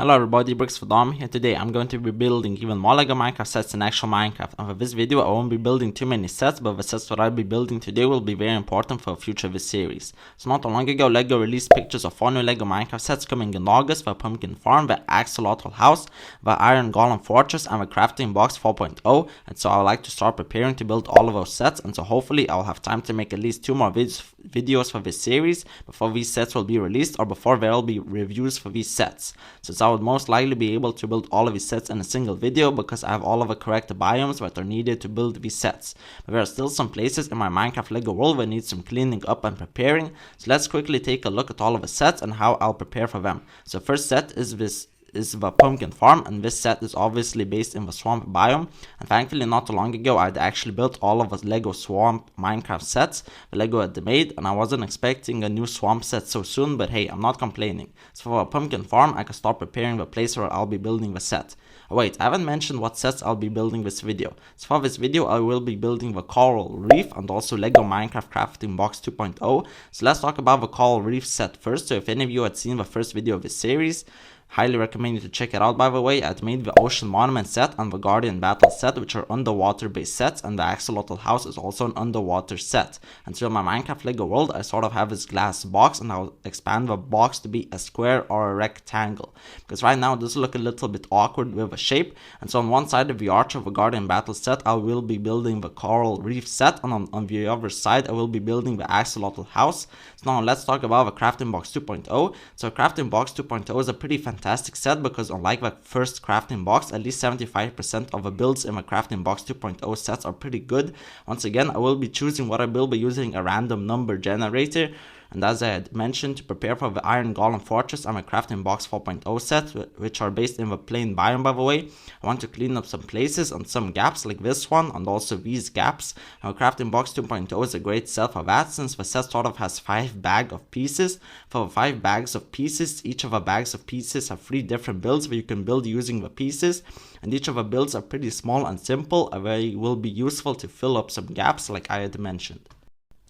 Hello everybody, Bricks4Dom here. Today I'm going to be building even more LEGO Minecraft sets in actual Minecraft. And for this video I won't be building too many sets, but the sets that I'll be building today will be very important for the future of this series. So not too long ago, LEGO released pictures of 4 new LEGO Minecraft sets coming in August: the Pumpkin Farm, the Axolotl House, the Iron Golem Fortress, and the Crafting Box 4.0. And so I would like to start preparing to build all of those sets, and so hopefully I'll have time to make at least 2 more videos for this series before these sets will be released, or before there will be reviews for these sets. Since I would most likely be able to build all of these sets in a single video because I have all of the correct biomes that are needed to build these sets. But there are still some places in my Minecraft LEGO world that need some cleaning up and preparing, so let's quickly take a look at all of the sets and how I'll prepare for them. So first set is the Pumpkin Farm, and this set is obviously based in the swamp biome, and thankfully not too long ago I'd actually built all of the LEGO swamp Minecraft sets the LEGO had made, and I wasn't expecting a new swamp set so soon, but hey, I'm not complaining. So for a Pumpkin Farm I can start preparing the place where I'll be building the set. Oh wait, I haven't mentioned what sets I'll be building this video. So for this video I will be building the Coral Reef and also LEGO Minecraft Crafting Box 2.0. So let's talk about the Coral Reef set first. So if any of you had seen the first video of this series, highly recommend you to check it out. By the way, I'd made the Ocean Monument set and the Guardian Battle set, which are underwater based sets, and the Axolotl House is also an underwater set. And so in my Minecraft LEGO world I sort of have this glass box, and I'll expand the box to be a square or a rectangle, because right now it does look a little bit awkward with a shape. And so on one side of the arch of the Guardian Battle set I will be building the Coral Reef set, and on the other side I will be building the Axolotl House. So now let's talk about the Crafting Box 2.0. So Crafting Box 2.0 is a pretty fantastic set, because unlike the first Crafting Box, at least 75% of the builds in the Crafting Box 2.0 sets are pretty good. Once again, I will be choosing what I will be using a random number generator. And as I had mentioned, to prepare for the Iron Golem Fortress and my Crafting Box 4.0 set, which are based in the plain biome by the way, I want to clean up some places and some gaps like this one and also these gaps. Now Crafting Box 2.0 is a great set for that, since the set sort of has 5 bags of pieces. For the 5 bags of pieces, each of the bags of pieces have 3 different builds where you can build using the pieces, and each of the builds are pretty small and simple, and they will be useful to fill up some gaps like I had mentioned.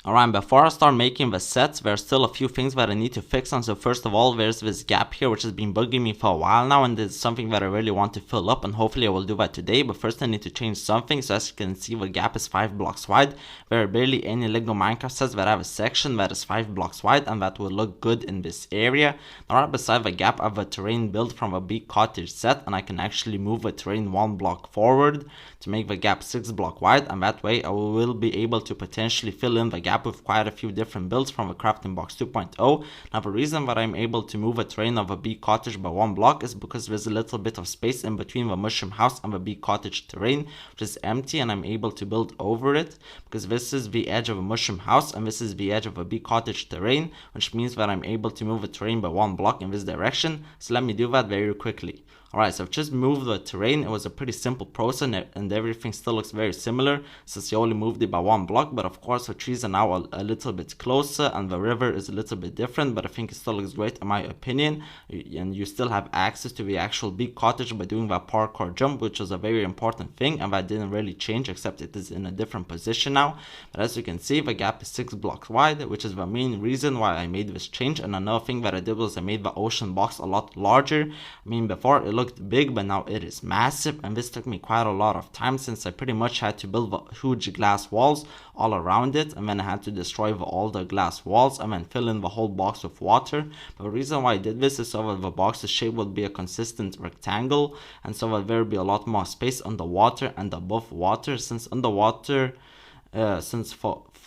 Alright, before I start making the sets, there are still a few things that I need to fix on. So first of all, there's this gap here which has been bugging me for a while now, and it's something that I really want to fill up, and hopefully I will do that today. But first I need to change something. So as you can see, the gap is 5 blocks wide. There are barely any LEGO Minecraft sets that have a section that is 5 blocks wide, and that will look good in this area. Now right beside the gap I have a terrain built from a big cottage set, and I can actually move the terrain 1 block forward to make the gap 6 block wide, and that way I will be able to potentially fill in the gap with quite a few different builds from the Crafting Box 2.0. Now the reason that I'm able to move a terrain of a bee cottage by 1 block is because there's a little bit of space in between the mushroom house and the bee cottage terrain, which is empty, and I'm able to build over it, because this is the edge of a mushroom house and this is the edge of a bee cottage terrain, which means that I'm able to move a terrain by 1 block in this direction. So let me do that very quickly. Alright, so I've just moved the terrain. It was a pretty simple process, and everything still looks very similar since you only moved it by 1 block, but of course the trees are now a little bit closer and the river is a little bit different, but I think it still looks great in my opinion. And you still have access to the actual big cottage by doing that parkour jump, which is a very important thing, and that didn't really change except it is in a different position now. But as you can see, the gap is 6 blocks wide, which is the main reason why I made this change. And another thing that I did was I made the ocean box a lot larger. I mean, before it looked big, but now it is massive, and this took me quite a lot of time since I pretty much had to build the huge glass walls all around it, and then I had to destroy all the glass walls and then fill in the whole box with water. But the reason why I did this is so that the box's shape would be a consistent rectangle, and so that there would be a lot more space underwater and above water, since underwater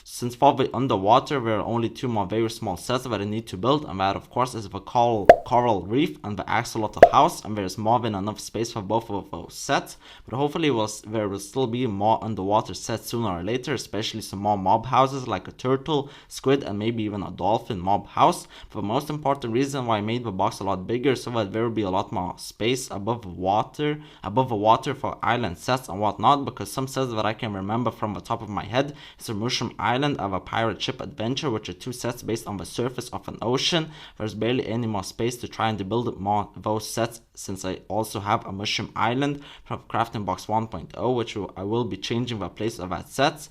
since for the underwater there are only 2 more very small sets that I need to build, and that of course is the Coral Reef and the Axolotl House, and there's more than enough space for both of those sets. But hopefully there will still be more underwater sets sooner or later, especially some more mob houses like a turtle, squid, and maybe even a dolphin mob house. But the most important reason why I made the box a lot bigger, so that there will be a lot more space above the water for island sets and whatnot, because some sets that I can remember from the top of my head is a Mushroom Island of a Pirate Ship Adventure, which are 2 sets based on the surface of an ocean. There's barely any more space to try and build more of those sets, since I also have a Mushroom Island from Crafting Box 1.0, which I will be changing the place of that set.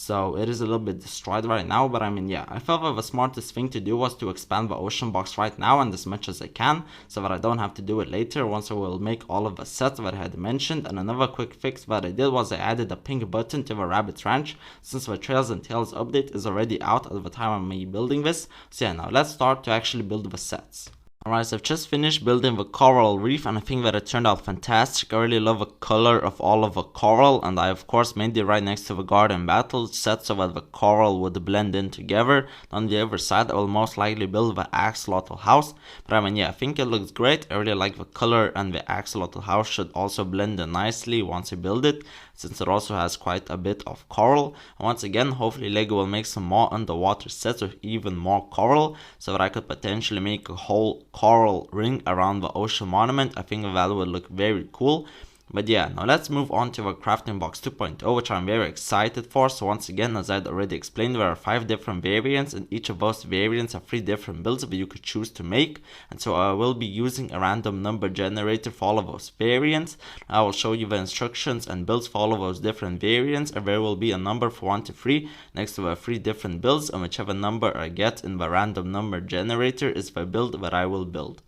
So it is a little bit destroyed right now, but I mean, yeah, I felt that the smartest thing to do was to expand the ocean box right now and as much as I can, so that I don't have to do it later once I will make all of the sets that I had mentioned. And another quick fix that I did was I added a pink button to the Rabbit Ranch, since the Trails and Tales update is already out at the time of me building this. So yeah, now let's start to actually build the sets. Alright, so I've just finished building the coral reef and I think that it turned out fantastic. I really love the color of all of the coral, and I of course made it right next to the garden battle set so that the coral would blend in together. On the other side I will most likely build the axolotl house, but I mean, yeah, I think it looks great. I really like the color, and the axolotl house should also blend in nicely once I build it, since it also has quite a bit of coral. And once again, hopefully LEGO will make some more underwater sets with even more coral, so that I could potentially make a whole coral ring around the ocean monument. I think that would look very cool. But yeah, now let's move on to the Crafting Box 2.0, which I'm very excited for. So once again, as I'd already explained, there are 5 different variants, and each of those variants have 3 different builds that you could choose to make. And so I will be using a random number generator for all of those variants. I will show you the instructions and builds for all of those different variants, and there will be a number for 1 to 3 next to the 3 different builds, and whichever number I get in the random number generator is the build that I will build.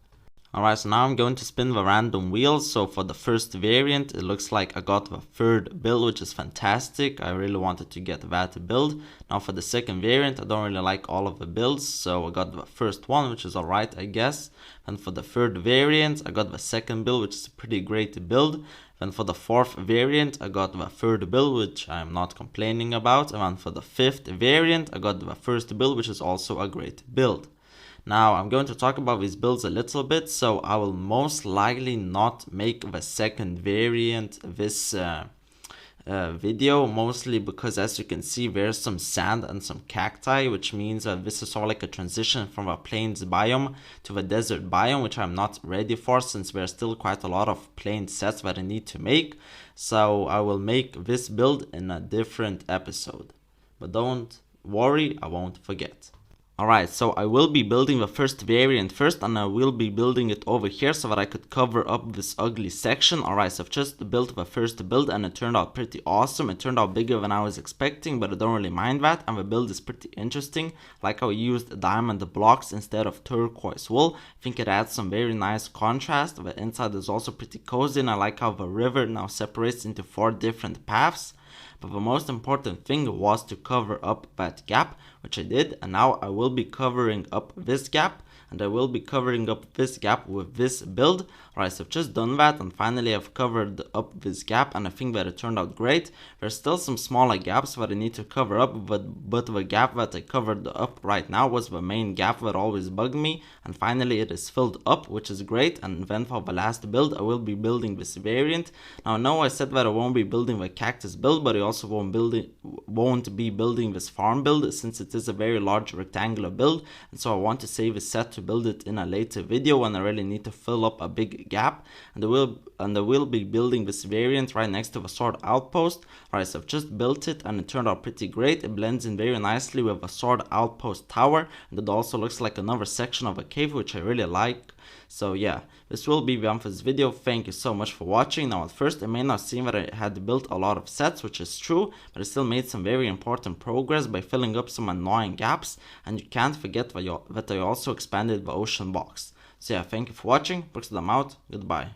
Alright, so now I'm going to spin the random wheels. So for the first variant, it looks like I got the 3rd build, which is fantastic. I really wanted to get that build. Now for the second variant, I don't really like all of the builds, so I got the first one, which is alright, I guess. And for the 3rd variant, I got the 2nd build, which is a pretty great build. Then for the 4th variant, I got the 3rd build, which I'm not complaining about. And then for the 5th variant, I got the 1st build, which is also a great build. Now I'm going to talk about these builds a little bit, so I will most likely not make the 2nd variant this video, mostly because as you can see there's some sand and some cacti, which means that this is sort of like a transition from a plains biome to the desert biome, which I'm not ready for since there's still quite a lot of plain sets that I need to make. So I will make this build in a different episode, but don't worry, I won't forget. Alright, so I will be building the 1st variant first, and I will be building it over here so that I could cover up this ugly section. Alright, so I've just built the 1st build and it turned out pretty awesome. It turned out bigger than I was expecting, but I don't really mind that, and the build is pretty interesting. Like how I used diamond blocks instead of turquoise wool. I think it adds some very nice contrast. The inside is also pretty cozy, and I like how the river now separates into 4 different paths. But the most important thing was to cover up that gap, which I did, and now I will be covering up this gap, and I will be covering up this gap with this build. Alright, so I've just done that, and finally I've covered up this gap, and I think that it turned out great. There's still some smaller gaps that I need to cover up, but the gap that I covered up right now was the main gap that always bugged me, and finally it is filled up, which is great. And then for the last build, I will be building this variant. Now I know I said that I won't be building the cactus build, but I also won't be building this farm build, since it is a very large rectangular build, and so I want to save a set to build it in a later video when I really need to fill up a big gap. And I will be building this variant right next to the sword outpost. Alright, so I've just built it and it turned out pretty great. It blends in very nicely with the sword outpost tower, and it also looks like another section of a cave, which I really like. So yeah, this will be the end for this video. Thank you so much for watching. Now at first it may not seem that I had built a lot of sets, which is true, but I still made some very important progress by filling up some annoying gaps, and you can't forget that I also expanded the ocean box. So yeah, thank you for watching, Brooks them out, goodbye.